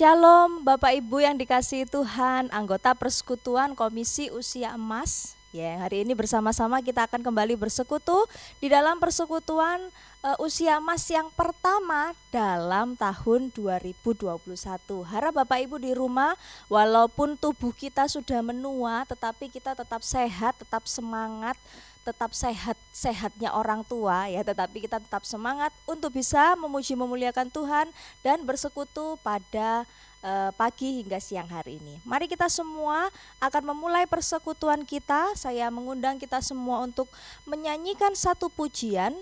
Shalom Bapak Ibu yang dikasihi Tuhan, anggota Persekutuan Komisi Usia Emas. Ya, hari ini bersama-sama kita akan kembali bersekutu di dalam persekutuan Usia Emas yang pertama dalam tahun 2021. Harap Bapak Ibu di rumah, walaupun tubuh kita sudah menua, tetapi kita tetap sehat, tetap semangat, tetap sehatnya orang tua ya, tetapi kita tetap semangat untuk bisa memuji memuliakan Tuhan dan bersekutu pada pagi hingga siang hari ini. Mari kita semua akan memulai persekutuan kita. Saya mengundang kita semua untuk menyanyikan satu pujian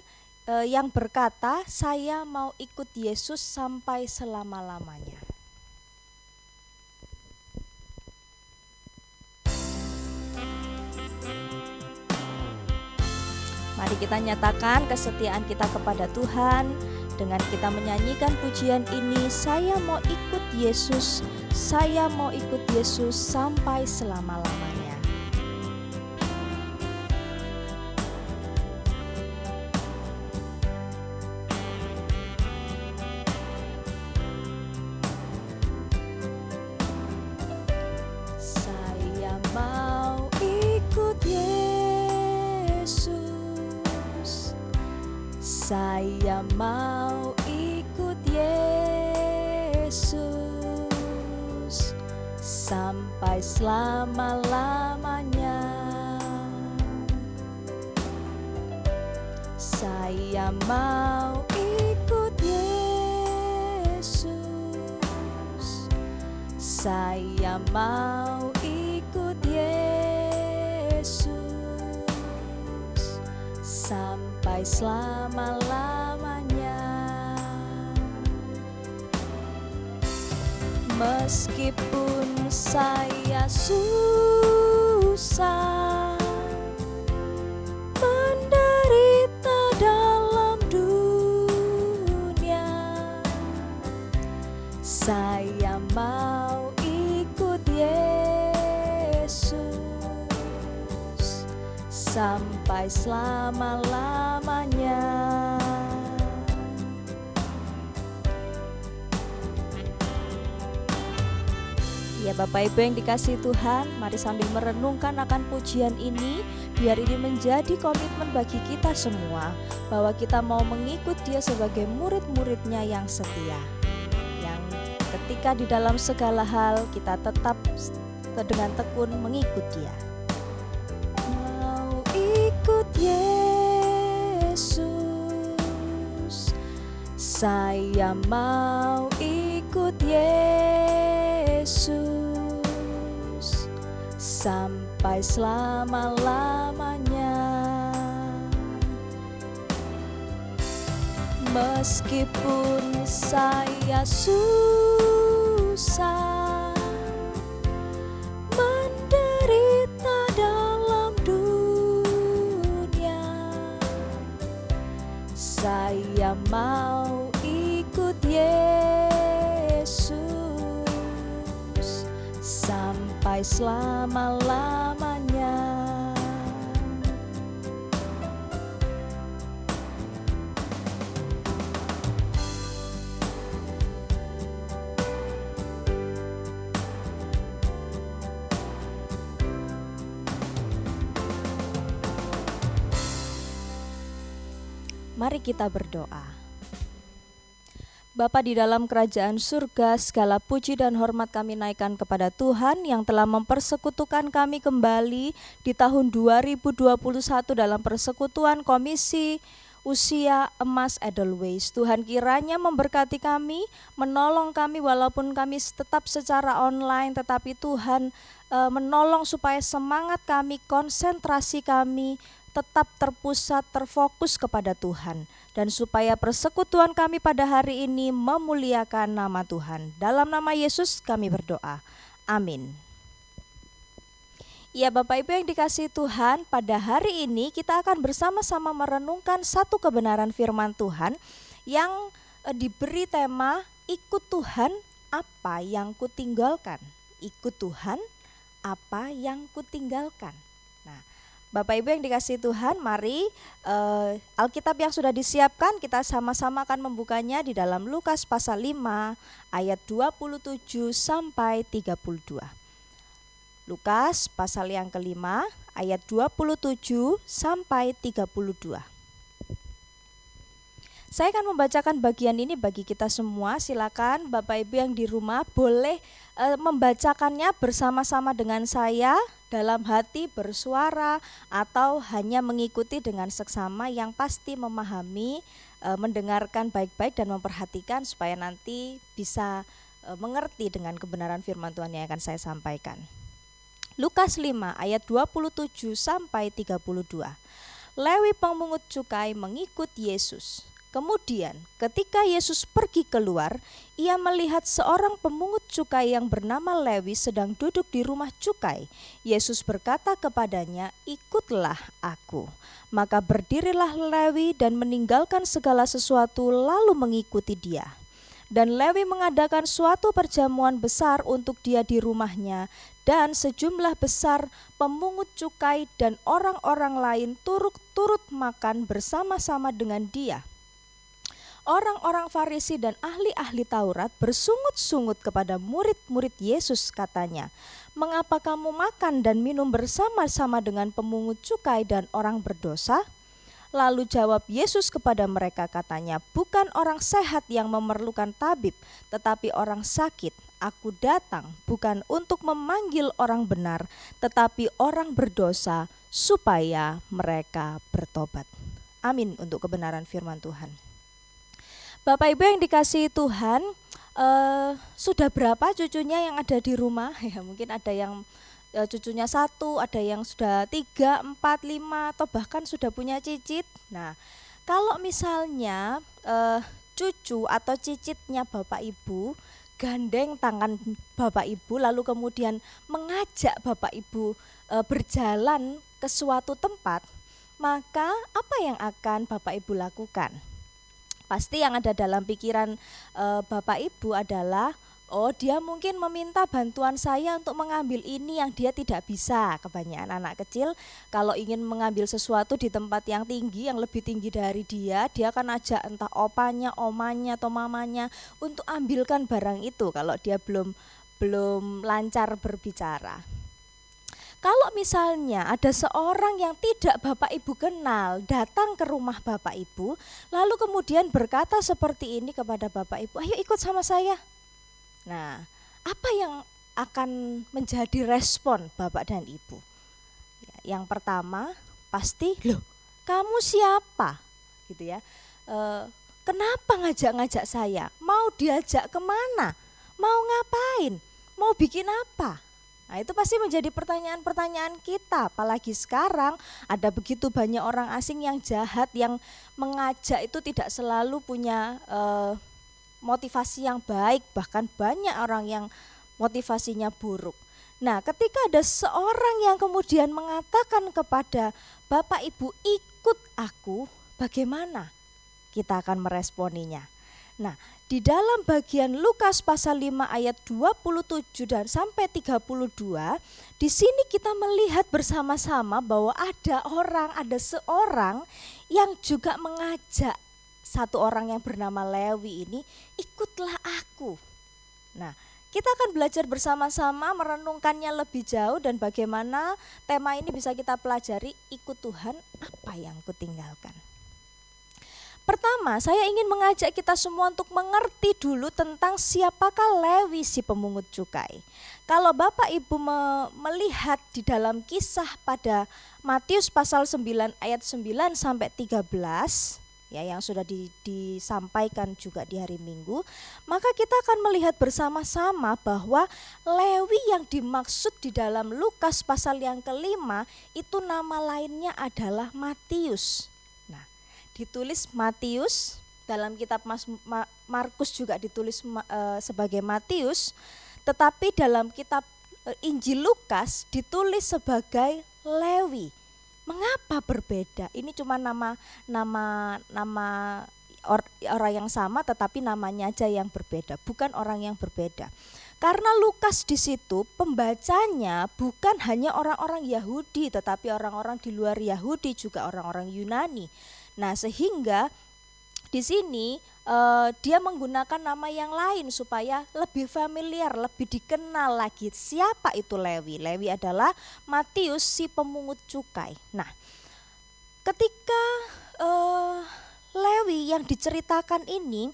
yang berkata, saya mau ikut Yesus sampai selama-lamanya. Mari kita nyatakan kesetiaan kita kepada Tuhan dengan kita menyanyikan pujian ini, saya mau ikut Yesus, saya mau ikut Yesus sampai selama-lamanya. Saya mau ikut Yesus, saya mau ikut Yesus sampai selama-lamanya. Saya mau ikut Yesus, saya mau ikut Yesus sampai selama-lamanya. Meskipun saya susah menderita dalam dunia, saya mau ikut Yesus sampai selama-lamanya. Ya Bapak Ibu yang dikasihi Tuhan, mari sambil merenungkan akan pujian ini, biar ini menjadi komitmen bagi kita semua, bahwa kita mau mengikut Dia sebagai murid-muridnya yang setia, yang ketika di dalam segala hal kita tetap dengan tekun mengikut Dia. Mau ikut Yesus, saya mau ikut Yesus sampai selama-lamanya. Meskipun saya susah menderita dalam dunia, saya mau ikut Yesus sampai selama-lamanya. Mari kita berdoa. Bapa di dalam kerajaan surga, segala puji dan hormat kami naikkan kepada Tuhan yang telah mempersekutukan kami kembali di tahun 2021 dalam persekutuan Komisi Usia Emas Edelweiss. Tuhan kiranya memberkati kami, menolong kami walaupun kami tetap secara online, tetapi Tuhan menolong supaya semangat kami, konsentrasi kami tetap terpusat, terfokus kepada Tuhan, dan supaya persekutuan kami pada hari ini memuliakan nama Tuhan. Dalam nama Yesus kami berdoa. Amin. Ya Bapak Ibu yang dikasihi Tuhan, pada hari ini kita akan bersama-sama merenungkan satu kebenaran firman Tuhan yang diberi tema ikut Tuhan apa yang kutinggalkan. Ikut Tuhan apa yang kutinggalkan. Nah, Bapak Ibu yang dikasihi Tuhan, mari Alkitab yang sudah disiapkan kita sama-sama akan membukanya di dalam Lukas pasal 5 ayat 27 sampai 32. Lukas pasal yang kelima ayat 27 sampai 32. Saya akan membacakan bagian ini bagi kita semua. Silakan Bapak Ibu yang di rumah boleh membacakannya bersama-sama dengan saya dalam hati bersuara atau hanya mengikuti dengan seksama, yang pasti memahami, mendengarkan baik-baik dan memperhatikan supaya nanti bisa mengerti dengan kebenaran firman Tuhan yang akan saya sampaikan. Lukas 5 ayat 27 sampai 32. Lewi pemungut cukai mengikut Yesus. Kemudian ketika Yesus pergi keluar, ia melihat seorang pemungut cukai yang bernama Lewi sedang duduk di rumah cukai. Yesus berkata kepadanya, "Ikutlah aku." Maka berdirilah Lewi dan meninggalkan segala sesuatu lalu mengikuti dia. Dan Lewi mengadakan suatu perjamuan besar untuk dia di rumahnya, dan sejumlah besar pemungut cukai dan orang-orang lain turut makan bersama-sama dengan dia. Orang-orang Farisi dan ahli-ahli Taurat bersungut-sungut kepada murid-murid Yesus, katanya, "Mengapa kamu makan dan minum bersama-sama dengan pemungut cukai dan orang berdosa?" Lalu jawab Yesus kepada mereka, katanya, "Bukan orang sehat yang memerlukan tabib, tetapi orang sakit. Aku datang bukan untuk memanggil orang benar, tetapi orang berdosa, supaya mereka bertobat." Amin untuk kebenaran firman Tuhan. Bapak Ibu yang dikasihi Tuhan, sudah berapa cucunya yang ada di rumah? Ya, mungkin ada yang cucunya 1, ada yang sudah 3, 4, 5, atau bahkan sudah punya cicit. Nah, kalau misalnya cucu atau cicitnya Bapak Ibu gandeng tangan Bapak Ibu lalu kemudian mengajak Bapak Ibu berjalan ke suatu tempat, maka apa yang akan Bapak Ibu lakukan? Pasti yang ada dalam pikiran Bapak Ibu adalah, oh, dia mungkin meminta bantuan saya untuk mengambil ini yang dia tidak bisa. Kebanyakan anak kecil kalau ingin mengambil sesuatu di tempat yang tinggi, yang lebih tinggi dari dia akan ajak entah opanya, omanya atau mamanya untuk ambilkan barang itu kalau dia belum lancar berbicara. Kalau misalnya ada seorang yang tidak Bapak Ibu kenal datang ke rumah Bapak Ibu, lalu kemudian berkata seperti ini kepada Bapak Ibu, "Ayo ikut sama saya." Nah, apa yang akan menjadi respon Bapak dan Ibu? Yang pertama, pasti, "Loh, kamu siapa?" Gitu ya. Kenapa ngajak-ngajak saya? Mau diajak kemana? Mau ngapain? Mau bikin apa? Nah, itu pasti menjadi pertanyaan-pertanyaan kita, apalagi sekarang ada begitu banyak orang asing yang jahat, yang mengajak itu tidak selalu punya motivasi yang baik, bahkan banyak orang yang motivasinya buruk. Nah, ketika ada seorang yang kemudian mengatakan kepada Bapak Ibu, "Ikut aku," bagaimana kita akan meresponinya? Nah, di dalam bagian Lukas pasal 5 ayat 27 dan sampai 32, di sini kita melihat bersama-sama bahwa ada seorang yang juga mengajak satu orang yang bernama Lewi ini, "Ikutlah aku." Nah, kita akan belajar bersama-sama merenungkannya lebih jauh dan bagaimana tema ini bisa kita pelajari, ikut Tuhan, apa yang kutinggalkan. Pertama, saya ingin mengajak kita semua untuk mengerti dulu tentang siapakah Lewi si pemungut cukai. Kalau Bapak Ibu melihat di dalam kisah pada Matius pasal 9 ayat 9 sampai 13, ya, yang sudah disampaikan juga di hari Minggu, maka kita akan melihat bersama-sama bahwa Lewi yang dimaksud di dalam Lukas pasal yang kelima itu nama lainnya adalah Matius. Ditulis Matius, dalam kitab Markus juga ditulis sebagai Matius, tetapi dalam kitab Injil Lukas ditulis sebagai Lewi. Mengapa berbeda? Ini cuma nama orang yang sama tetapi namanya aja yang berbeda, bukan orang yang berbeda. Karena Lukas di situ pembacanya bukan hanya orang-orang Yahudi, tetapi orang-orang di luar Yahudi, juga orang-orang Yunani. Nah, sehingga di sini dia menggunakan nama yang lain supaya lebih familiar, lebih dikenal lagi siapa itu Lewi. Lewi adalah Matius si pemungut cukai. Nah, ketika Lewi yang diceritakan ini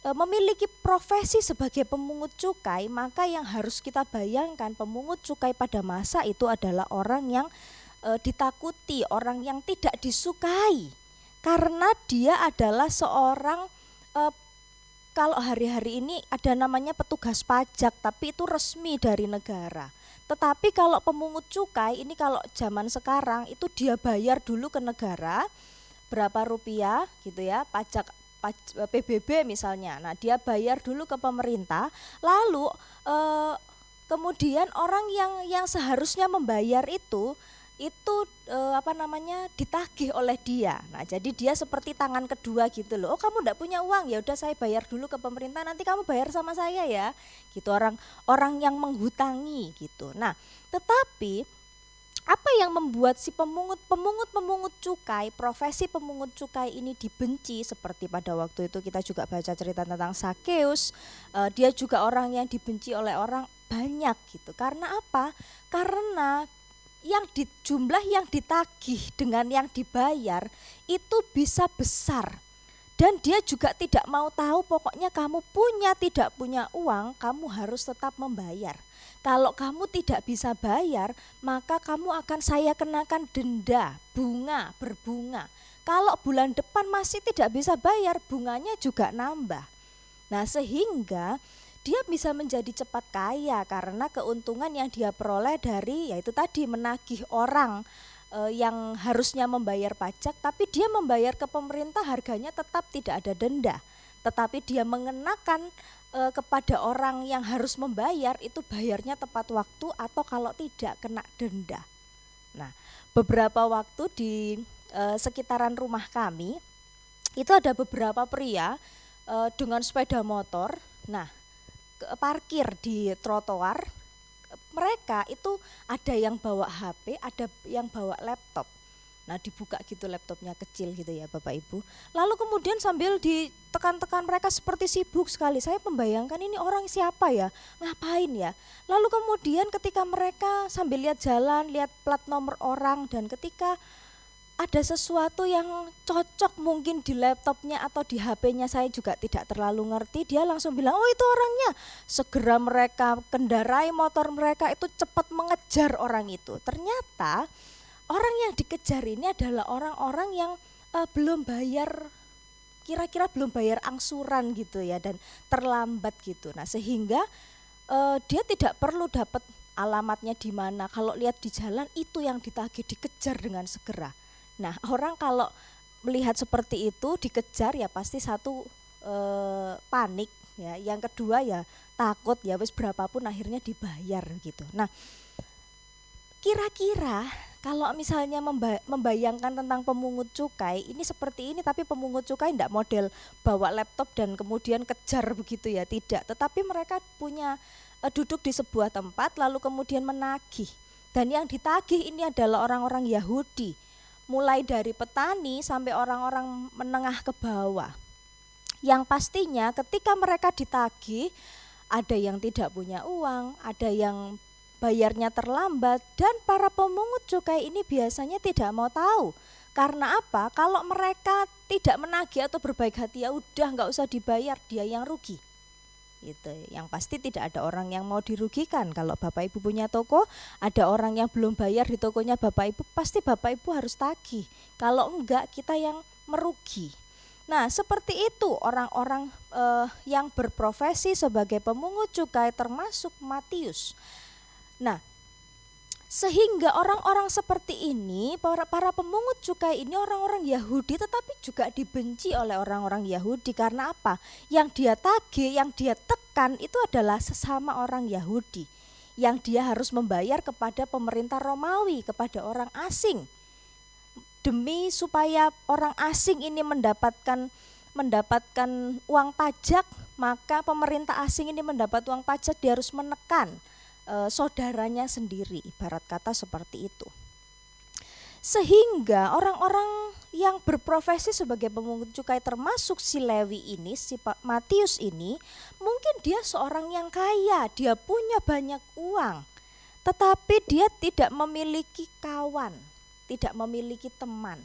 memiliki profesi sebagai pemungut cukai, maka yang harus kita bayangkan pemungut cukai pada masa itu adalah orang yang ditakuti, orang yang tidak disukai, karena dia adalah seorang kalau hari-hari ini ada namanya petugas pajak, tapi itu resmi dari negara. Tetapi kalau pemungut cukai ini kalau zaman sekarang itu dia bayar dulu ke negara berapa rupiah gitu ya, pajak PBB misalnya. Nah, dia bayar dulu ke pemerintah, lalu kemudian orang yang seharusnya membayar itu ditagih oleh dia. Nah, jadi dia seperti tangan kedua gitu loh. Oh, kamu enggak punya uang, ya udah saya bayar dulu ke pemerintah, nanti kamu bayar sama saya ya. Gitu, orang yang menghutangi gitu. Nah, tetapi apa yang membuat si pemungut cukai, profesi pemungut cukai ini dibenci? Seperti pada waktu itu kita juga baca cerita tentang Sakeus, dia juga orang yang dibenci oleh orang banyak gitu. Karena apa? Karena jumlah yang ditagih dengan yang dibayar itu bisa besar. Dan dia juga tidak mau tahu, pokoknya kamu tidak punya uang, kamu harus tetap membayar. Kalau kamu tidak bisa bayar, maka kamu akan saya kenakan denda, berbunga. Kalau bulan depan masih tidak bisa bayar, bunganya juga nambah. Nah, sehingga dia bisa menjadi cepat kaya karena keuntungan yang dia peroleh dari yaitu tadi menagih orang yang harusnya membayar pajak, tapi dia membayar ke pemerintah, harganya tetap tidak ada denda. Tetapi dia mengenakan kepada orang yang harus membayar itu bayarnya tepat waktu, atau kalau tidak kena denda. Nah, beberapa waktu di sekitaran rumah kami itu ada beberapa pria dengan sepeda motor. Nah, parkir di trotoar. Mereka itu ada yang bawa HP, ada yang bawa laptop. Nah, dibuka gitu laptopnya kecil gitu ya Bapak Ibu. Lalu kemudian sambil ditekan-tekan mereka seperti sibuk sekali. Saya membayangkan ini orang siapa ya, ngapain ya. Lalu kemudian ketika mereka sambil lihat jalan, lihat plat nomor orang, dan ketika ada sesuatu yang cocok mungkin di laptopnya atau di HP-nya, saya juga tidak terlalu ngerti, dia langsung bilang, oh itu orangnya. Segera mereka kendarai motor mereka itu cepat mengejar orang itu. Ternyata orang yang dikejar ini adalah orang-orang yang belum bayar, kira-kira belum bayar angsuran gitu ya, dan terlambat gitu. Nah, sehingga dia tidak perlu dapat alamatnya di mana, kalau lihat di jalan itu yang ditagih, dikejar dengan segera. Nah, orang kalau melihat seperti itu dikejar ya pasti satu panik ya, yang kedua ya takut ya, wis berapapun akhirnya dibayar gitu. Nah, kira-kira kalau misalnya membayangkan tentang pemungut cukai ini seperti ini, tapi pemungut cukai tidak model bawa laptop dan kemudian kejar begitu ya, tidak. Tetapi mereka punya duduk di sebuah tempat lalu kemudian menagih. Dan yang ditagih ini adalah orang-orang Yahudi, mulai dari petani sampai orang-orang menengah ke bawah. Yang pastinya ketika mereka ditagih, ada yang tidak punya uang, ada yang bayarnya terlambat, dan para pemungut cukai ini biasanya tidak mau tahu. Karena apa? Kalau mereka tidak menagih atau berbaik hati, ya udah nggak usah dibayar, dia yang rugi. Gitu. Yang pasti tidak ada orang yang mau dirugikan. Kalau Bapak Ibu punya toko, ada orang yang belum bayar di tokonya Bapak Ibu, pasti Bapak Ibu harus tagih. Kalau enggak, kita yang merugi. Nah, seperti itu orang-orang yang berprofesi sebagai pemungut cukai, termasuk Matius. Nah, sehingga orang-orang seperti ini, para pemungut cukai ini orang-orang Yahudi, tetapi juga dibenci oleh orang-orang Yahudi. Karena apa? Yang dia tagih, yang dia tekan itu adalah sesama orang Yahudi, yang dia harus membayar kepada pemerintah Romawi, kepada orang asing, demi supaya orang asing ini mendapatkan uang pajak, maka pemerintah asing ini mendapat uang pajak, dia harus menekan saudaranya sendiri, ibarat kata seperti itu. Sehingga orang-orang yang berprofesi sebagai pemungut cukai, termasuk si Lewi ini, si Matius ini, mungkin dia seorang yang kaya, dia punya banyak uang, tetapi dia tidak memiliki kawan, tidak memiliki teman.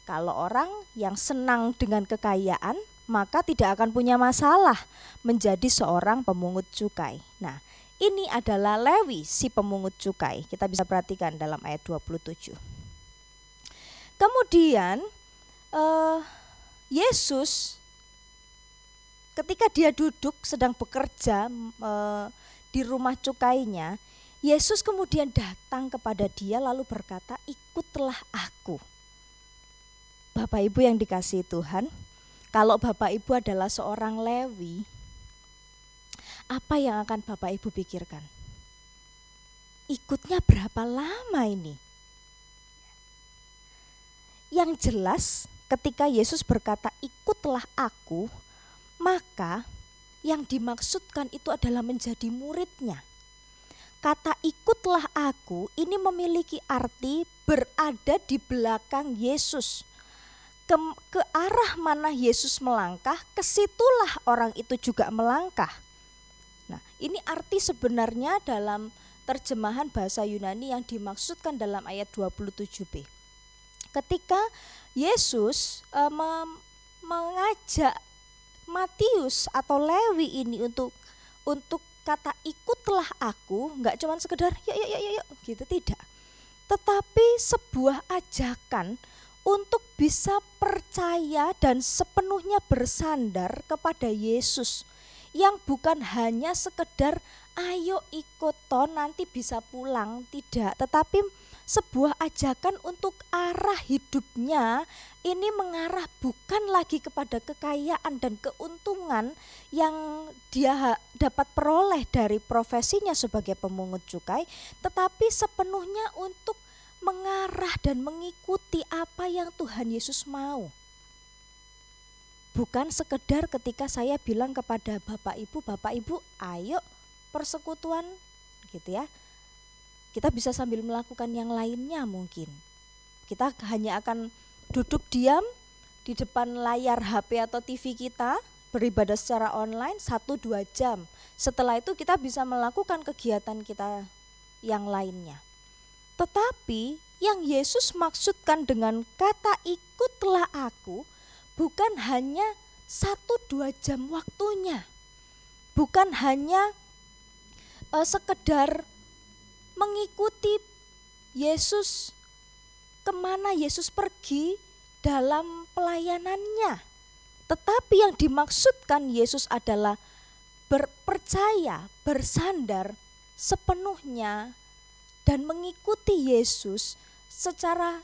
Kalau orang yang senang dengan kekayaan, maka tidak akan punya masalah menjadi seorang pemungut cukai. Nah, ini adalah Lewi, si pemungut cukai. Kita bisa perhatikan dalam ayat 27. Kemudian Yesus ketika dia duduk sedang bekerja di rumah cukainya, Yesus kemudian datang kepada dia lalu berkata, "Ikutlah aku." Bapak Ibu yang dikasihi Tuhan, kalau Bapak Ibu adalah seorang Lewi, apa yang akan Bapak Ibu pikirkan? Ikutnya berapa lama ini? Yang jelas ketika Yesus berkata, "Ikutlah aku," maka yang dimaksudkan itu adalah menjadi muridnya. Kata "ikutlah aku" ini memiliki arti berada di belakang Yesus. Ke arah mana Yesus melangkah, kesitulah orang itu juga melangkah. Nah, ini arti sebenarnya dalam terjemahan bahasa Yunani yang dimaksudkan dalam ayat 27b. Ketika Yesus mengajak Matius atau Lewi ini untuk kata "ikutlah aku", enggak cuma sekedar yuk gitu, tidak. Tetapi sebuah ajakan untuk bisa percaya dan sepenuhnya bersandar kepada Yesus, yang bukan hanya sekedar ayo ikut toh nanti bisa pulang, tidak, tetapi sebuah ajakan untuk arah hidupnya ini mengarah bukan lagi kepada kekayaan dan keuntungan yang dia dapat peroleh dari profesinya sebagai pemungut cukai, tetapi sepenuhnya untuk mengarah dan mengikuti apa yang Tuhan Yesus mau. Bukan sekedar ketika saya bilang kepada Bapak Ibu, ayo persekutuan gitu ya. Kita bisa sambil melakukan yang lainnya mungkin. Kita hanya akan duduk diam di depan layar HP atau TV kita, beribadah secara online 1-2 jam. Setelah itu kita bisa melakukan kegiatan kita yang lainnya. Tetapi yang Yesus maksudkan dengan kata "ikutlah aku" bukan hanya 1-2 jam waktunya. Bukan hanya sekedar mengikuti Yesus kemana Yesus pergi dalam pelayanannya. Tetapi yang dimaksudkan Yesus adalah percaya, bersandar sepenuhnya dan mengikuti Yesus secara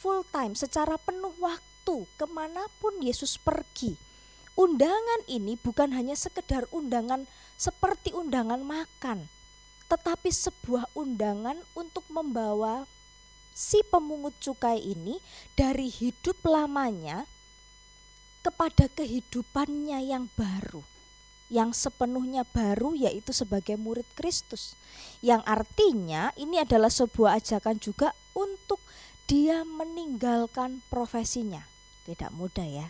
full time, secara penuh waktu kemanapun Yesus pergi. Undangan ini bukan hanya sekedar undangan seperti undangan makan, tetapi sebuah undangan untuk membawa si pemungut cukai ini dari hidup lamanya kepada kehidupannya yang baru, yang sepenuhnya baru, yaitu sebagai murid Kristus. Yang artinya ini adalah sebuah ajakan juga untuk dia meninggalkan profesinya. Tidak mudah ya.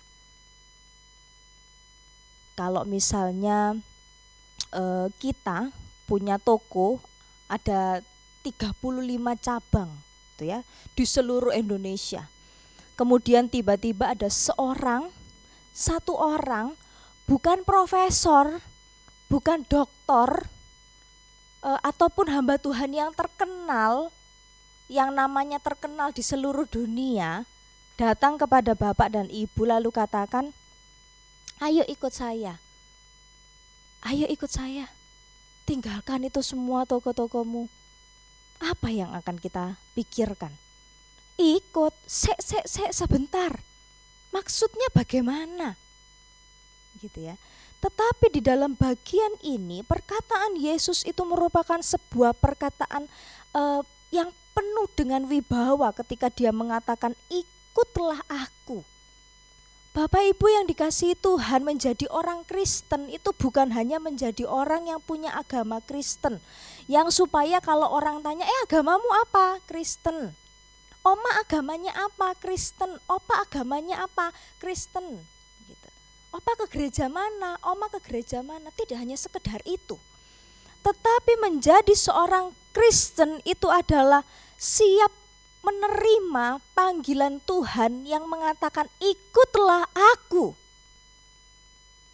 Kalau misalnya kita punya toko ada 35 cabang gitu ya di seluruh Indonesia. Kemudian tiba-tiba ada satu orang bukan profesor, bukan doktor, ataupun hamba Tuhan yang terkenal, yang namanya terkenal di seluruh dunia, datang kepada Bapak dan Ibu lalu katakan, "Ayo ikut saya. Ayo ikut saya. Tinggalkan itu semua toko-tokomu." Apa yang akan kita pikirkan? Ikut, sebentar. Maksudnya bagaimana? Gitu ya. Tetapi di dalam bagian ini perkataan Yesus itu merupakan sebuah perkataan yang penuh dengan wibawa ketika dia mengatakan "ikutlah aku". Bapak Ibu yang dikasihi Tuhan, menjadi orang Kristen itu bukan hanya menjadi orang yang punya agama Kristen, yang supaya kalau orang tanya, agamamu apa? Kristen. Oma agamanya apa? Kristen. Opa agamanya apa? Kristen. Gitu. Opa ke gereja mana? Oma ke gereja mana? Tidak hanya sekedar itu. Tetapi menjadi seorang Kristen itu adalah siap menerima panggilan Tuhan yang mengatakan ikutlah aku.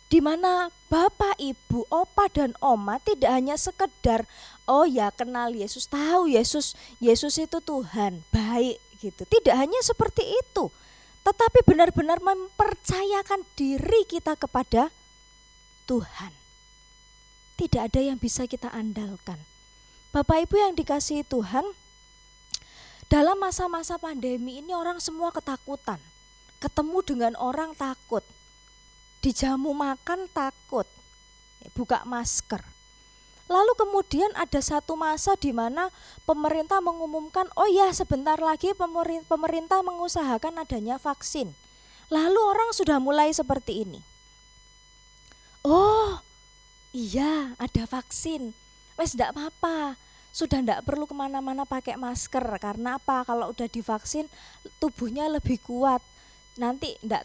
Di mana Bapak, Ibu, Opa dan Oma tidak hanya sekedar kenal Yesus, tahu Yesus itu Tuhan, baik gitu. Tidak hanya seperti itu. Tetapi benar-benar mempercayakan diri kita kepada Tuhan. Tidak ada yang bisa kita andalkan. Bapak Ibu yang dikasihi Tuhan, dalam masa-masa pandemi ini orang semua ketakutan. Ketemu dengan orang takut. Dijamu makan takut. Buka masker. Lalu kemudian ada satu masa di mana pemerintah mengumumkan, sebentar lagi pemerintah mengusahakan adanya vaksin. Lalu orang sudah mulai seperti ini. Oh iya, ada vaksin. Wes enggak apa-apa. Sudah tidak perlu kemana-mana pakai masker. Karena apa? Kalau udah divaksin tubuhnya lebih kuat. Nanti tidak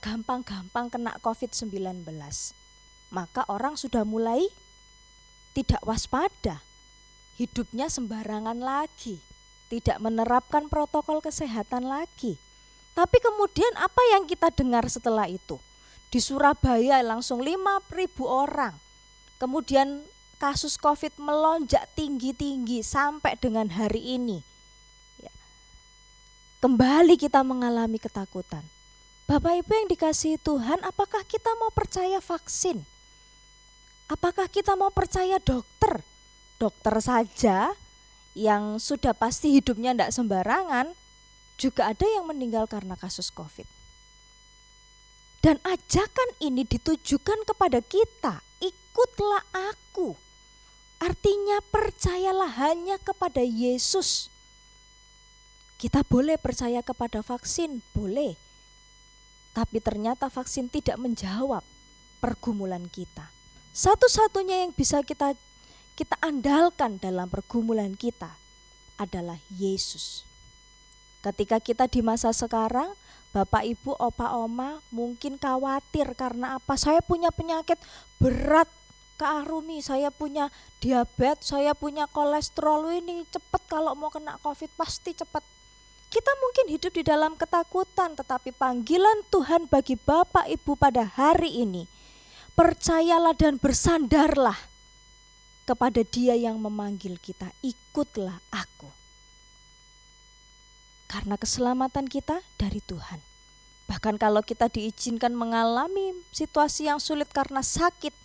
gampang-gampang kena COVID-19. Maka orang sudah mulai tidak waspada. Hidupnya sembarangan lagi. Tidak menerapkan protokol kesehatan lagi. Tapi kemudian apa yang kita dengar setelah itu? Di Surabaya langsung 5.000 orang. Kemudian kasus COVID melonjak tinggi-tinggi sampai dengan hari ini. Kembali kita mengalami ketakutan. Bapak Ibu yang dikasihi Tuhan, apakah kita mau percaya vaksin? Apakah kita mau percaya dokter? Dokter saja yang sudah pasti hidupnya tidak sembarangan, juga ada yang meninggal karena kasus COVID. Dan ajakan ini ditujukan kepada kita, ikutlah aku. Artinya percayalah hanya kepada Yesus. Kita boleh percaya kepada vaksin, boleh. Tapi ternyata vaksin tidak menjawab pergumulan kita. Satu-satunya yang bisa kita andalkan dalam pergumulan kita adalah Yesus. Ketika kita di masa sekarang, Bapak, Ibu, Opa, Oma mungkin khawatir karena apa? Saya punya penyakit berat, Kak Arumi, saya punya diabetes, saya punya kolesterol, ini cepat kalau mau kena COVID pasti cepat. Kita mungkin hidup di dalam ketakutan, tetapi panggilan Tuhan bagi Bapak Ibu pada hari ini, percayalah dan bersandarlah kepada Dia yang memanggil kita, ikutlah aku. Karena keselamatan kita dari Tuhan. Bahkan kalau kita diizinkan mengalami situasi yang sulit karena sakit,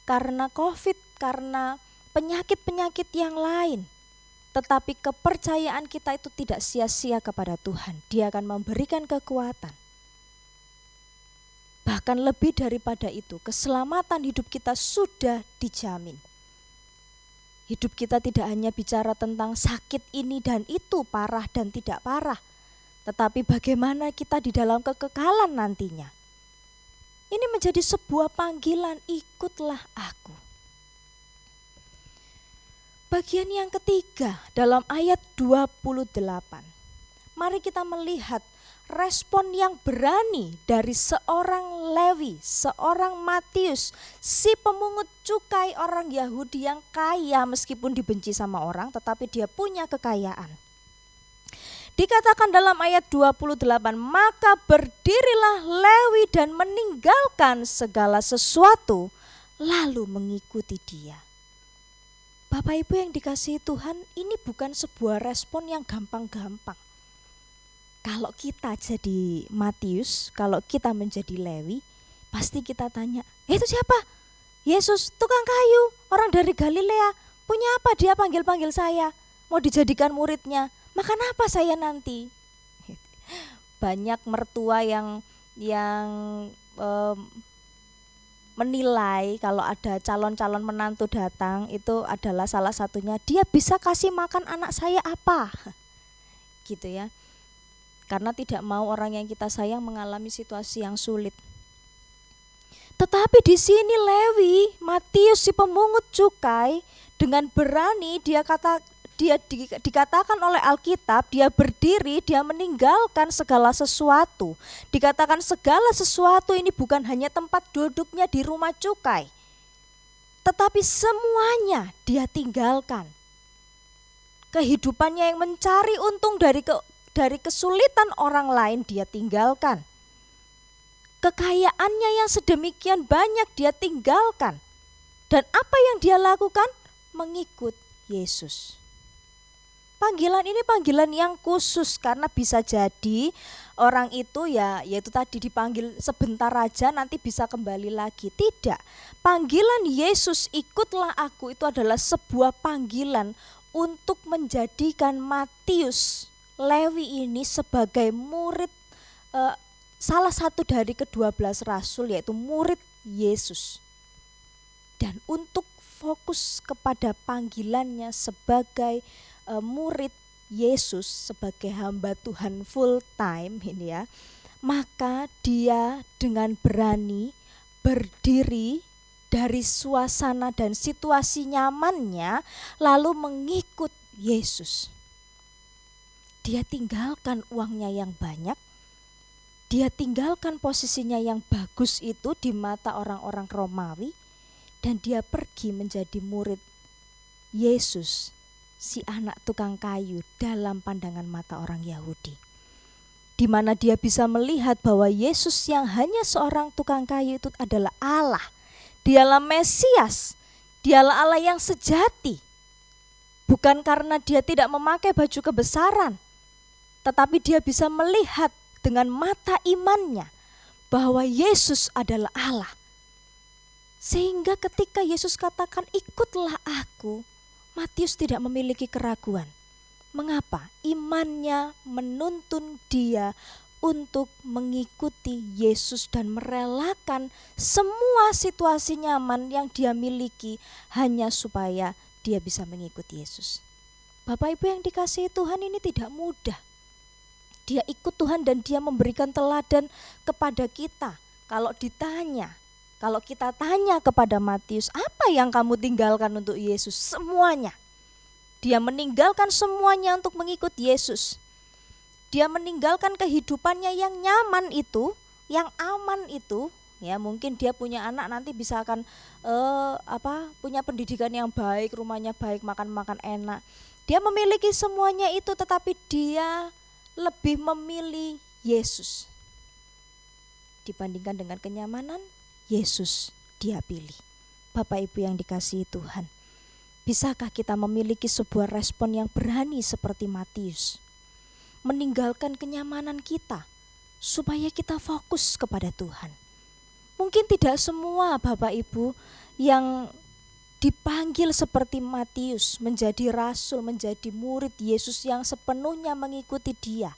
karena COVID, karena penyakit-penyakit yang lain. Tetapi kepercayaan kita itu tidak sia-sia kepada Tuhan. Dia akan memberikan kekuatan. Bahkan lebih daripada itu, keselamatan hidup kita sudah dijamin. Hidup kita tidak hanya bicara tentang sakit ini dan itu, parah dan tidak parah. Tetapi bagaimana kita di dalam kekekalan nantinya. Ini menjadi sebuah panggilan, ikutlah aku. Bagian yang ketiga dalam ayat 28. Mari kita melihat respon yang berani dari seorang Lewi, seorang Matius, si pemungut cukai orang Yahudi yang kaya meskipun dibenci sama orang, tetapi dia punya kekayaan. Dikatakan dalam ayat 28, maka berdirilah Lewi dan meninggalkan segala sesuatu, lalu mengikuti dia. Bapak Ibu yang dikasihi Tuhan, ini bukan sebuah respon yang gampang-gampang. Kalau kita jadi Matius, kalau kita menjadi Lewi, pasti kita tanya, itu siapa? Yesus, tukang kayu, orang dari Galilea, punya apa dia panggil-panggil saya? Mau dijadikan muridnya, makan apa saya nanti? Banyak mertua yang menilai kalau ada calon-calon menantu datang, itu adalah salah satunya, dia bisa kasih makan anak saya apa? Gitu ya. karena tidak mau orang yang kita sayang mengalami situasi yang sulit. Tetapi di sini Lewi, Matius si pemungut cukai, dengan berani dikatakan oleh Alkitab, dia berdiri, dia meninggalkan segala sesuatu. Dikatakan segala sesuatu ini bukan hanya tempat duduknya di rumah cukai, tetapi semuanya dia tinggalkan. Kehidupannya yang mencari untung dari kesulitan orang lain dia tinggalkan. Kekayaannya yang sedemikian banyak dia tinggalkan. Dan apa yang dia lakukan? Mengikut Yesus. Panggilan ini panggilan yang khusus, karena bisa jadi orang itu yaitu tadi dipanggil sebentar aja nanti bisa kembali lagi. Tidak. Panggilan Yesus ikutlah aku itu adalah sebuah panggilan untuk menjadikan Matius, Lewi ini sebagai murid, salah satu dari ke-12 rasul, yaitu murid Yesus. Dan untuk fokus kepada panggilannya sebagai murid Yesus, sebagai hamba Tuhan full time ini ya, maka dia dengan berani berdiri dari suasana dan situasi nyamannya lalu mengikut Yesus. Dia tinggalkan uangnya yang banyak, dia tinggalkan posisinya yang bagus itu di mata orang-orang Romawi, dan dia pergi menjadi murid Yesus, si anak tukang kayu dalam pandangan mata orang Yahudi. Di mana dia bisa melihat bahwa Yesus yang hanya seorang tukang kayu itu adalah Allah. Dialah Mesias, dialah Allah yang sejati. Bukan karena dia tidak memakai baju kebesaran, tetapi dia bisa melihat dengan mata imannya bahwa Yesus adalah Allah. Sehingga ketika Yesus katakan ikutlah aku, Matius tidak memiliki keraguan. Mengapa? Imannya menuntun dia untuk mengikuti Yesus dan merelakan semua situasi nyaman yang dia miliki hanya supaya dia bisa mengikuti Yesus. Bapak Ibu yang dikasihi Tuhan, ini tidak mudah. Dia ikut Tuhan dan dia memberikan teladan kepada kita. Kalau kita tanya kepada Matius, apa yang kamu tinggalkan untuk Yesus? Semuanya. Dia meninggalkan semuanya untuk mengikut Yesus. Dia meninggalkan kehidupannya yang nyaman itu, yang aman itu. Ya, mungkin dia punya anak nanti bisa akan punya pendidikan yang baik, rumahnya baik, makan enak. Dia memiliki semuanya itu, tetapi dia lebih memilih Yesus dibandingkan dengan kenyamanan. Yesus dia pilih. Bapak Ibu yang dikasihi Tuhan, bisakah kita memiliki sebuah respon yang berani seperti Matius, meninggalkan kenyamanan kita supaya kita fokus kepada Tuhan? Mungkin tidak semua Bapak Ibu yang dipanggil seperti Matius menjadi rasul, menjadi murid Yesus yang sepenuhnya mengikuti dia.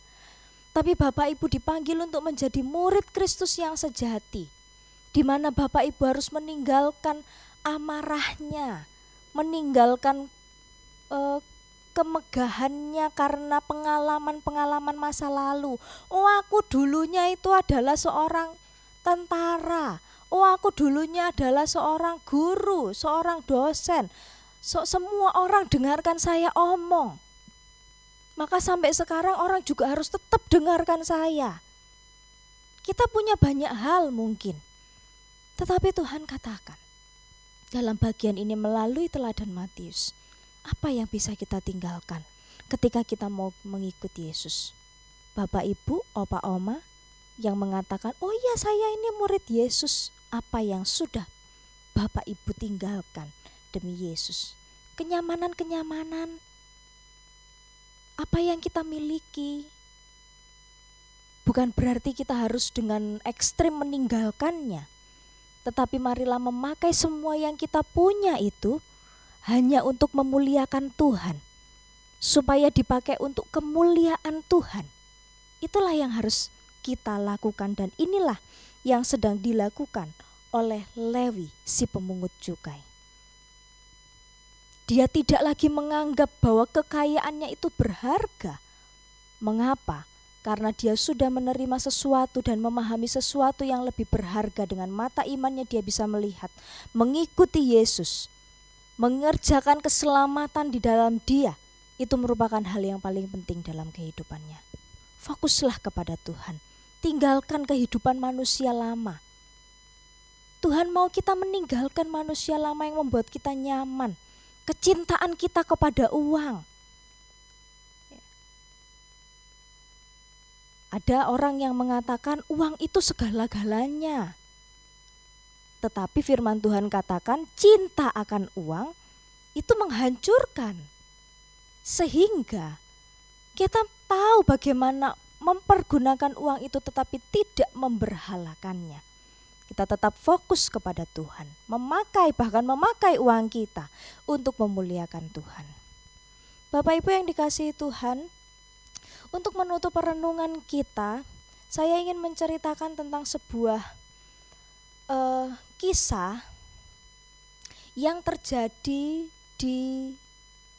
Tapi Bapak Ibu dipanggil untuk menjadi murid Kristus yang sejati, di mana Bapak Ibu harus meninggalkan amarahnya, meninggalkan kemegahannya karena pengalaman-pengalaman masa lalu. Oh, aku dulunya itu adalah seorang tentara. Oh, aku dulunya adalah seorang guru, seorang dosen. Semua orang dengarkan saya omong. Maka sampai sekarang orang juga harus tetap dengarkan saya. Kita punya banyak hal mungkin. Tetapi Tuhan katakan dalam bagian ini melalui teladan Matius, apa yang bisa kita tinggalkan ketika kita mau mengikuti Yesus? Bapak Ibu, opa oma yang mengatakan, oh iya saya ini murid Yesus. Apa yang sudah Bapak Ibu tinggalkan demi Yesus? Kenyamanan-kenyamanan, apa yang kita miliki? Bukan berarti kita harus dengan ekstrim meninggalkannya. Tetapi marilah memakai semua yang kita punya itu hanya untuk memuliakan Tuhan, supaya dipakai untuk kemuliaan Tuhan. Itulah yang harus kita lakukan, dan inilah yang sedang dilakukan oleh Lewi si pemungut cukai. Dia tidak lagi menganggap bahwa kekayaannya itu berharga. Mengapa? karena dia sudah menerima sesuatu dan memahami sesuatu yang lebih berharga. Dengan mata imannya dia bisa melihat, mengikuti Yesus, mengerjakan keselamatan di dalam dia, itu merupakan hal yang paling penting dalam kehidupannya. Fokuslah kepada Tuhan, tinggalkan kehidupan manusia lama. Tuhan mau kita meninggalkan manusia lama yang membuat kita nyaman, kecintaan kita kepada uang. Ada orang yang mengatakan uang itu segala-galanya. Tetapi firman Tuhan katakan cinta akan uang itu menghancurkan. Sehingga kita tahu bagaimana mempergunakan uang itu tetapi tidak memberhalakannya. Kita tetap fokus kepada Tuhan, bahkan memakai uang kita untuk memuliakan Tuhan. Bapak Ibu yang dikasihi Tuhan, untuk menutup renungan kita, saya ingin menceritakan tentang sebuah kisah yang terjadi di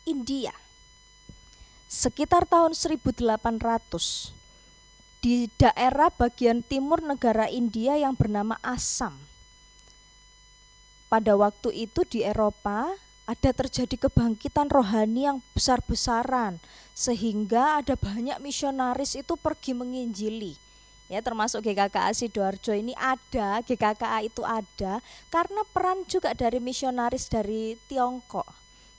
India. Sekitar tahun 1800, di daerah bagian timur negara India yang bernama Assam. Pada waktu itu di Eropa ada terjadi kebangkitan rohani yang besar-besaran, sehingga ada banyak misionaris itu pergi menginjili. Ya, termasuk GKKA Sidoarjo ini ada, GKKA itu ada karena peran juga dari misionaris dari Tiongkok,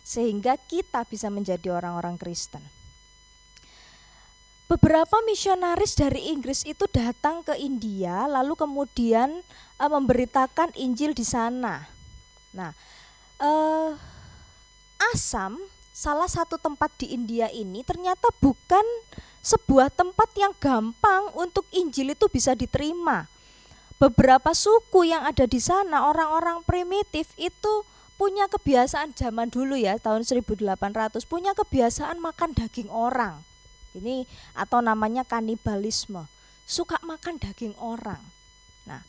sehingga kita bisa menjadi orang-orang Kristen. Beberapa misionaris dari Inggris itu datang ke India lalu kemudian memberitakan Injil di sana. Nah, Assam, salah satu tempat di India ini ternyata bukan sebuah tempat yang gampang untuk Injil itu bisa diterima. Beberapa suku yang ada di sana, orang-orang primitif itu punya kebiasaan zaman dulu ya, tahun 1800, punya kebiasaan makan daging orang. Ini atau namanya kanibalisme, suka makan daging orang. Nah,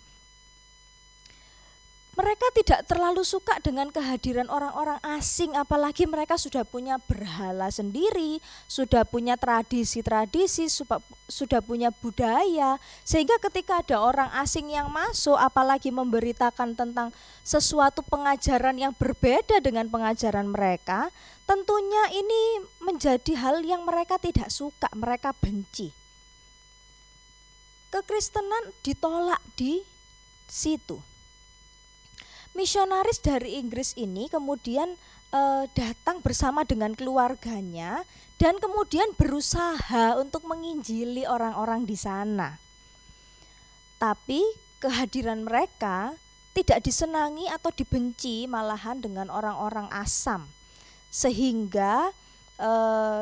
mereka tidak terlalu suka dengan kehadiran orang-orang asing, apalagi mereka sudah punya berhala sendiri, sudah punya tradisi-tradisi, sudah punya budaya, sehingga ketika ada orang asing yang masuk, apalagi memberitakan tentang sesuatu pengajaran yang berbeda dengan pengajaran mereka, tentunya ini menjadi hal yang mereka tidak suka, mereka benci. Kekristenan ditolak di situ. Misionaris dari Inggris ini kemudian datang bersama dengan keluarganya dan kemudian berusaha untuk menginjili orang-orang di sana. Tapi kehadiran mereka tidak disenangi atau dibenci malahan dengan orang-orang Assam. Sehingga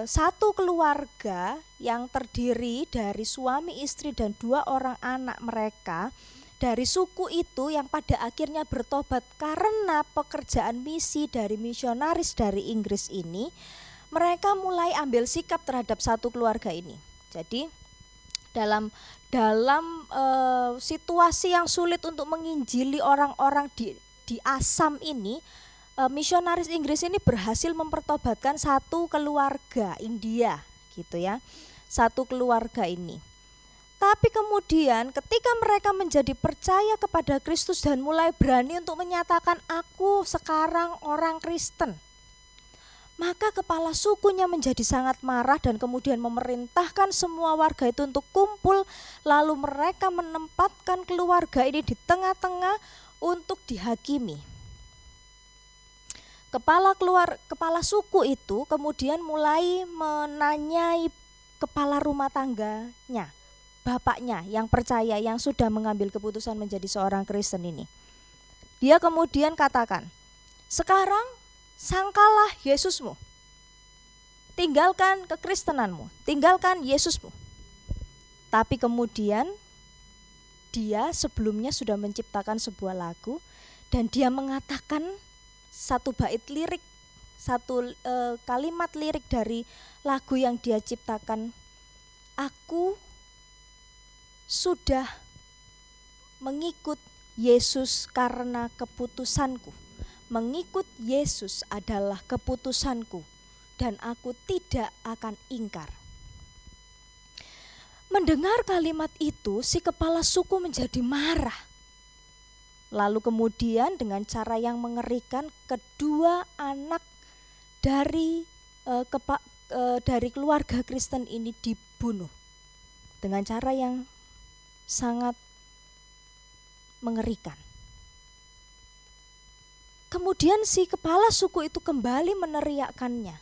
satu keluarga yang terdiri dari suami istri dan 2 orang anak mereka dari suku itu yang pada akhirnya bertobat karena pekerjaan misi dari misionaris dari Inggris ini, mereka mulai ambil sikap terhadap satu keluarga ini. Jadi dalam situasi yang sulit untuk menginjili orang-orang di Assam ini, misionaris Inggris ini berhasil mempertobatkan satu keluarga India, gitu ya, satu keluarga ini. Tapi kemudian ketika mereka menjadi percaya kepada Kristus dan mulai berani untuk menyatakan aku sekarang orang Kristen, maka kepala sukunya menjadi sangat marah dan kemudian memerintahkan semua warga itu untuk kumpul, lalu mereka menempatkan keluarga ini di tengah-tengah untuk dihakimi. Kepala suku itu kemudian mulai menanyai kepala rumah tangganya, bapaknya yang percaya, yang sudah mengambil keputusan menjadi seorang Kristen ini. Dia kemudian katakan, sekarang sangkalah Yesusmu, tinggalkan kekristenanmu, tinggalkan Yesusmu. Tapi kemudian dia sebelumnya sudah menciptakan sebuah lagu dan dia mengatakan satu bait lirik, satu kalimat lirik dari lagu yang dia ciptakan. Aku sudah mengikut Yesus karena keputusanku. Mengikut Yesus adalah keputusanku dan aku tidak akan ingkar. Mendengar kalimat itu, si kepala suku menjadi marah. Lalu kemudian dengan cara yang mengerikan, kedua anak dari dari keluarga Kristen ini dibunuh dengan cara yang sangat mengerikan. Kemudian si kepala suku itu kembali meneriakkannya.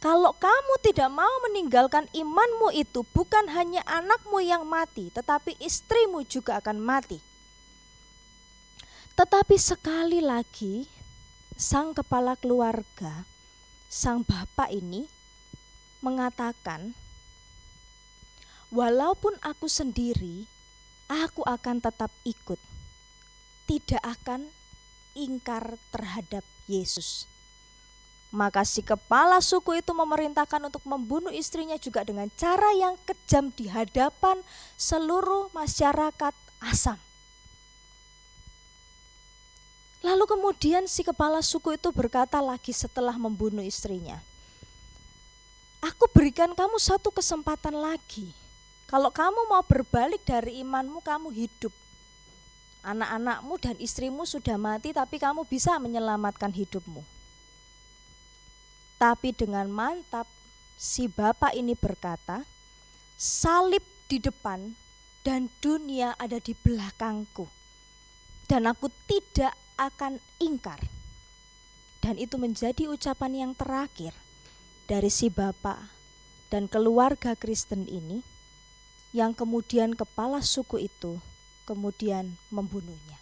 Kalau kamu tidak mau meninggalkan imanmu itu, bukan hanya anakmu yang mati, tetapi istrimu juga akan mati. Tetapi sekali lagi sang kepala keluarga, sang bapak ini mengatakan, walaupun aku sendiri, aku akan tetap ikut. Tidak akan ingkar terhadap Yesus. Maka si kepala suku itu memerintahkan untuk membunuh istrinya juga dengan cara yang kejam di hadapan seluruh masyarakat Asam. Lalu kemudian si kepala suku itu berkata lagi setelah membunuh istrinya, aku berikan kamu satu kesempatan lagi. Kalau kamu mau berbalik dari imanmu, kamu hidup. Anak-anakmu dan istrimu sudah mati, tapi kamu bisa menyelamatkan hidupmu. Tapi dengan mantap si bapak ini berkata, salib di depan dan dunia ada di belakangku, dan aku tidak akan ingkar. Dan itu menjadi ucapan yang terakhir dari si bapak dan keluarga Kristen ini, yang kemudian kepala suku itu kemudian membunuhnya.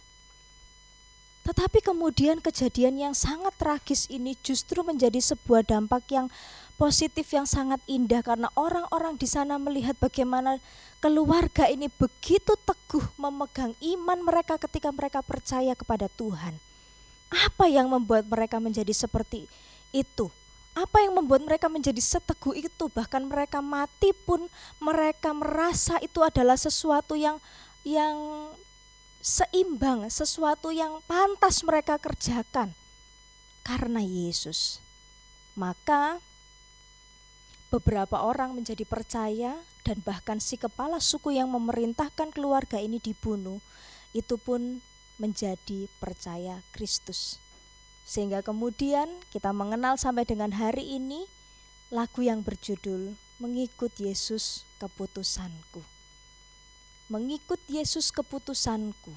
Tetapi kemudian kejadian yang sangat tragis ini justru menjadi sebuah dampak yang positif yang sangat indah, karena orang-orang di sana melihat bagaimana keluarga ini begitu teguh memegang iman mereka ketika mereka percaya kepada Tuhan. Apa yang membuat mereka menjadi seperti itu? Apa yang membuat mereka menjadi seteguh itu? Bahkan mereka mati pun mereka merasa itu adalah sesuatu yang seimbang, sesuatu yang pantas mereka kerjakan karena Yesus. Maka beberapa orang menjadi percaya, dan bahkan si kepala suku yang memerintahkan keluarga ini dibunuh itu pun menjadi percaya Kristus. Sehingga kemudian kita mengenal sampai dengan hari ini lagu yang berjudul Mengikut Yesus Keputusanku. Mengikut Yesus keputusanku,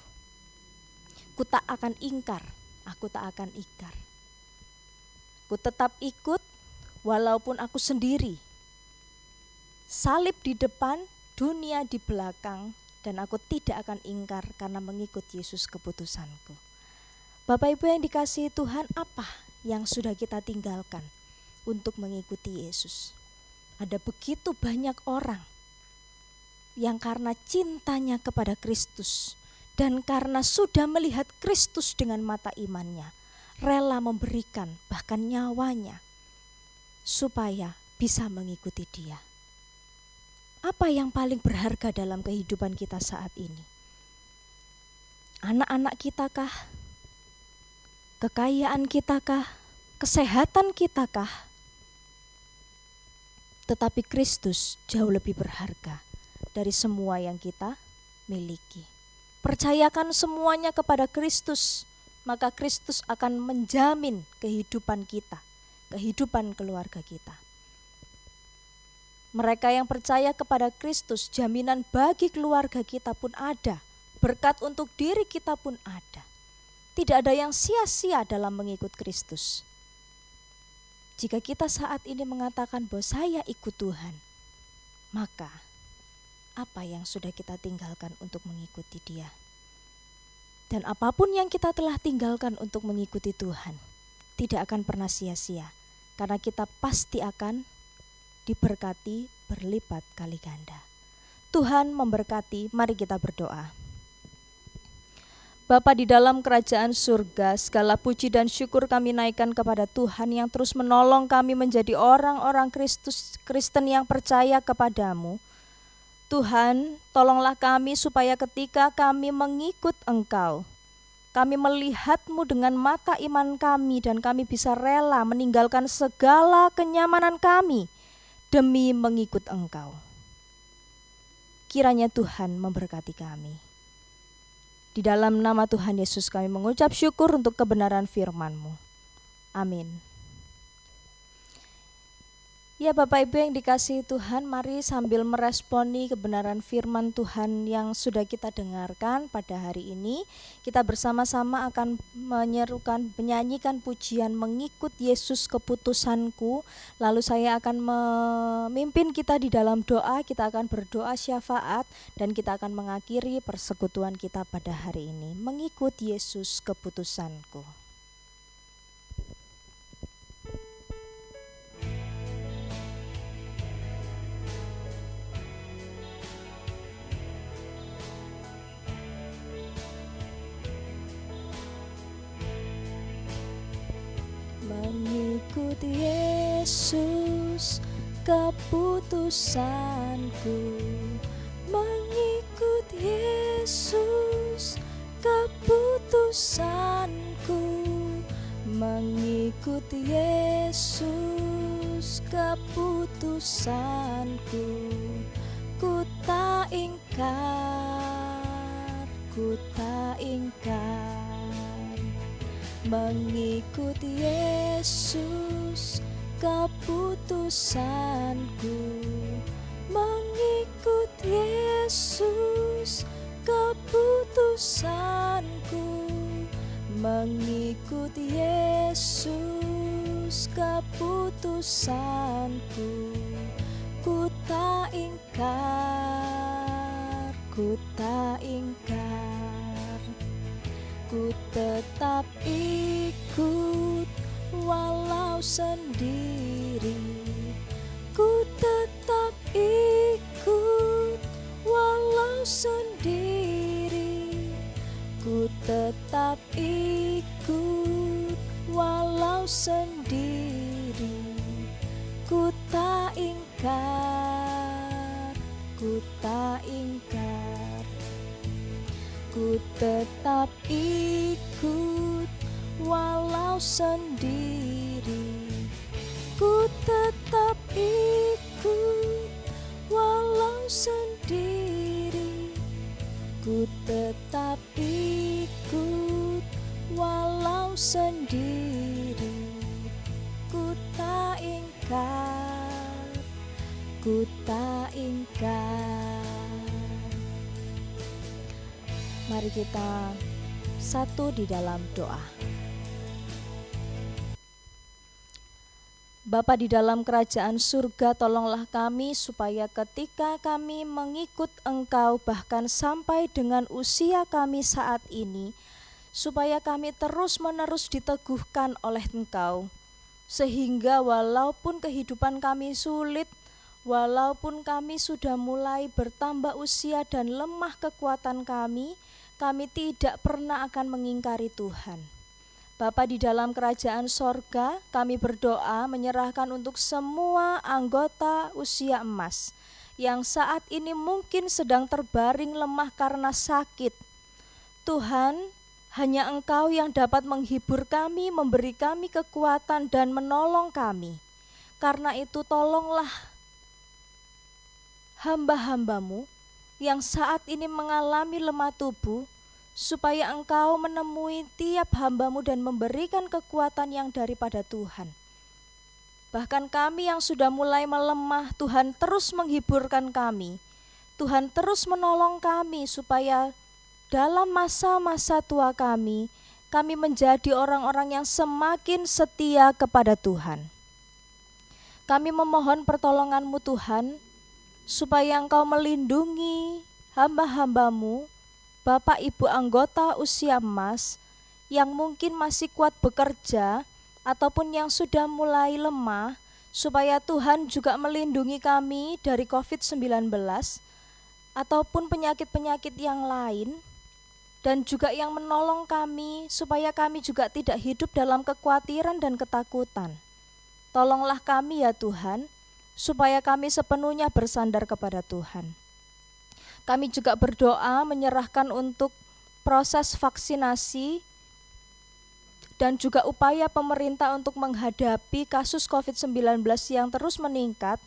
ku tak akan ingkar, aku tak akan ingkar. Ku tetap ikut walaupun aku sendiri. Salib di depan, dunia di belakang, dan aku tidak akan ingkar karena mengikut Yesus keputusanku. Bapak Ibu yang dikasihi Tuhan, apa yang sudah kita tinggalkan untuk mengikuti Yesus? Ada begitu banyak orang yang karena cintanya kepada Kristus dan karena sudah melihat Kristus dengan mata imannya, rela memberikan bahkan nyawanya supaya bisa mengikuti Dia. Apa yang paling berharga dalam kehidupan kita saat ini? Anak-anak kita kah? Kekayaan kita kah? Kesehatan kita kah? Tetapi Kristus jauh lebih berharga dari semua yang kita miliki. Percayakan semuanya kepada Kristus, maka Kristus akan menjamin kehidupan kita, kehidupan keluarga kita. Mereka yang percaya kepada Kristus, jaminan bagi keluarga kita pun ada, berkat untuk diri kita pun ada. Tidak ada yang sia-sia dalam mengikut Kristus. Jika kita saat ini mengatakan bahwa saya ikut Tuhan, maka apa yang sudah kita tinggalkan untuk mengikuti Dia? Dan apapun yang kita telah tinggalkan untuk mengikuti Tuhan tidak akan pernah sia-sia, karena kita pasti akan diberkati berlipat kali ganda. Tuhan memberkati, mari kita berdoa. Bapa di dalam kerajaan surga, segala puji dan syukur kami naikkan kepada Tuhan yang terus menolong kami menjadi orang-orang Kristen yang percaya kepadamu. Tuhan, tolonglah kami supaya ketika kami mengikut Engkau, kami melihat-Mu dengan mata iman kami dan kami bisa rela meninggalkan segala kenyamanan kami demi mengikut Engkau. kiranya Tuhan memberkati kami. Di dalam nama Tuhan Yesus kami mengucap syukur untuk kebenaran firman-Mu. Amin. Ya Bapak Ibu yang dikasihi Tuhan, mari sambil meresponi kebenaran firman Tuhan yang sudah kita dengarkan pada hari ini, kita bersama-sama akan menyanyikan pujian Mengikut Yesus Keputusanku. Lalu saya akan memimpin kita di dalam doa, kita akan berdoa syafaat dan kita akan mengakhiri persekutuan kita pada hari ini. Mengikut Yesus Keputusanku. Mengikut Yesus keputusanku, mengikut Yesus keputusanku, mengikut Yesus keputusanku, ku tak ingkar, ku tak ingkar. Mengikut Yesus keputusanku, mengikut Yesus keputusanku, mengikut Yesus keputusanku, ku tak ingkar, ku tak ingkar. Ku tetap ikut walau sendiri, ku tetap ikut walau sendiri, ku tetap ikut walau sendiri, ku tak ingkar, ku tak ingkar. Ku tetap ikut walau sendiri, ku tetap ikut walau sendiri, ku tetap ikut walau sendiri, ku tak ingkar, ku tak ingkar. Mari kita satu di dalam doa. Bapa di dalam kerajaan surga, tolonglah kami supaya ketika kami mengikut Engkau bahkan sampai dengan usia kami saat ini, supaya kami terus-menerus diteguhkan oleh Engkau, sehingga walaupun kehidupan kami sulit, walaupun kami sudah mulai bertambah usia dan lemah kekuatan kami tidak pernah akan mengingkari Tuhan. Bapa di dalam kerajaan sorga, kami berdoa menyerahkan untuk semua anggota usia emas yang saat ini mungkin sedang terbaring lemah karena sakit. Tuhan, hanya Engkau yang dapat menghibur kami, memberi kami kekuatan dan menolong kami. Karena itu tolonglah hamba-hambamu yang saat ini mengalami lemah tubuh, supaya Engkau menemui tiap hamba-Mu dan memberikan kekuatan yang daripada Tuhan. Bahkan kami yang sudah mulai melemah, Tuhan terus menghiburkan kami. Tuhan terus menolong kami supaya dalam masa-masa tua kami menjadi orang-orang yang semakin setia kepada Tuhan. Kami memohon pertolongan-Mu Tuhan, supaya Engkau melindungi hamba-hamba-Mu, Bapak Ibu anggota usia emas yang mungkin masih kuat bekerja ataupun yang sudah mulai lemah, supaya Tuhan juga melindungi kami dari COVID-19 ataupun penyakit-penyakit yang lain, dan juga yang menolong kami supaya kami juga tidak hidup dalam kekhawatiran dan ketakutan. Tolonglah kami ya Tuhan, supaya kami sepenuhnya bersandar kepada Tuhan. Kami juga berdoa menyerahkan untuk proses vaksinasi dan juga upaya pemerintah untuk menghadapi kasus COVID-19 yang terus meningkat.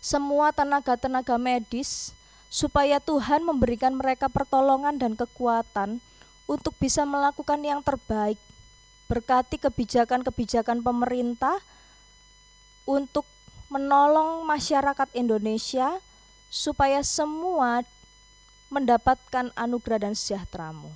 Semua tenaga-tenaga medis, supaya Tuhan memberikan mereka pertolongan dan kekuatan untuk bisa melakukan yang terbaik. Berkati kebijakan-kebijakan pemerintah untuk menolong masyarakat Indonesia supaya semua mendapatkan anugerah dan sejahtera-Mu.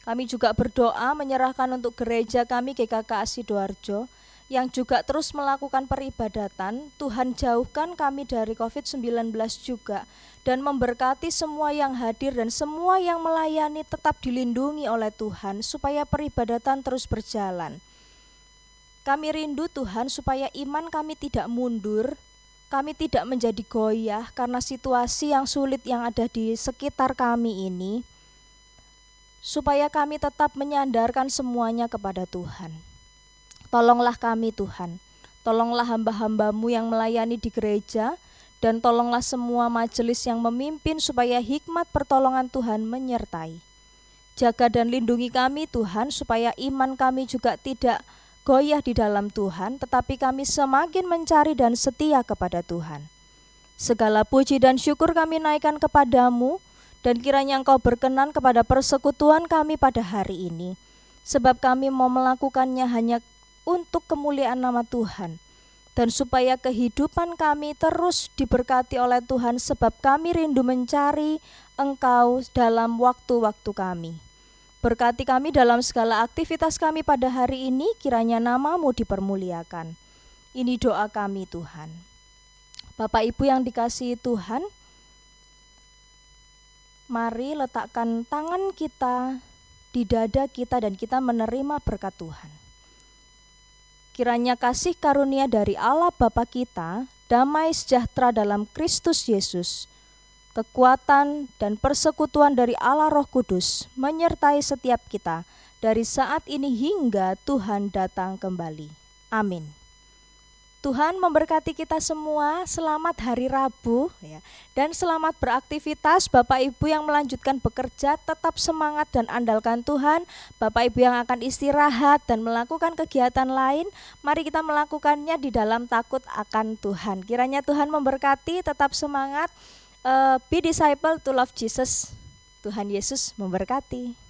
Kami juga berdoa menyerahkan untuk gereja kami GKK Sidoarjo yang juga terus melakukan peribadatan. Tuhan jauhkan kami dari COVID-19 juga, dan memberkati semua yang hadir dan semua yang melayani tetap dilindungi oleh Tuhan supaya peribadatan terus berjalan. Kami rindu Tuhan supaya iman kami tidak mundur, kami tidak menjadi goyah karena situasi yang sulit yang ada di sekitar kami ini, supaya kami tetap menyandarkan semuanya kepada Tuhan. Tolonglah kami Tuhan, tolonglah hamba-hamba-Mu yang melayani di gereja, dan tolonglah semua majelis yang memimpin supaya hikmat pertolongan Tuhan menyertai. Jaga dan lindungi kami Tuhan supaya iman kami juga tidak goyah di dalam Tuhan, tetapi kami semakin mencari dan setia kepada Tuhan. Segala puji dan syukur kami naikkan kepadamu, dan kiranya Engkau berkenan kepada persekutuan kami pada hari ini, sebab kami mau melakukannya hanya untuk kemuliaan nama Tuhan, dan supaya kehidupan kami terus diberkati oleh Tuhan, sebab kami rindu mencari Engkau dalam waktu-waktu kami. Berkati kami dalam segala aktivitas kami pada hari ini, kiranya nama-Mu dipermuliakan. Ini doa kami Tuhan. Bapak Ibu yang dikasihi Tuhan, mari letakkan tangan kita di dada kita dan kita menerima berkat Tuhan. Kiranya kasih karunia dari Allah Bapa kita, damai sejahtera dalam Kristus Yesus, kekuatan dan persekutuan dari Allah Roh Kudus menyertai setiap kita dari saat ini hingga Tuhan datang kembali. Amin. Tuhan memberkati kita semua. Selamat hari Rabu ya, dan selamat beraktivitas. Bapak Ibu yang melanjutkan bekerja, tetap semangat dan andalkan Tuhan. Bapak Ibu yang akan istirahat dan melakukan kegiatan lain, mari kita melakukannya di dalam takut akan Tuhan. Kiranya Tuhan memberkati, tetap semangat. Be disciple to love Jesus. Tuhan Yesus memberkati.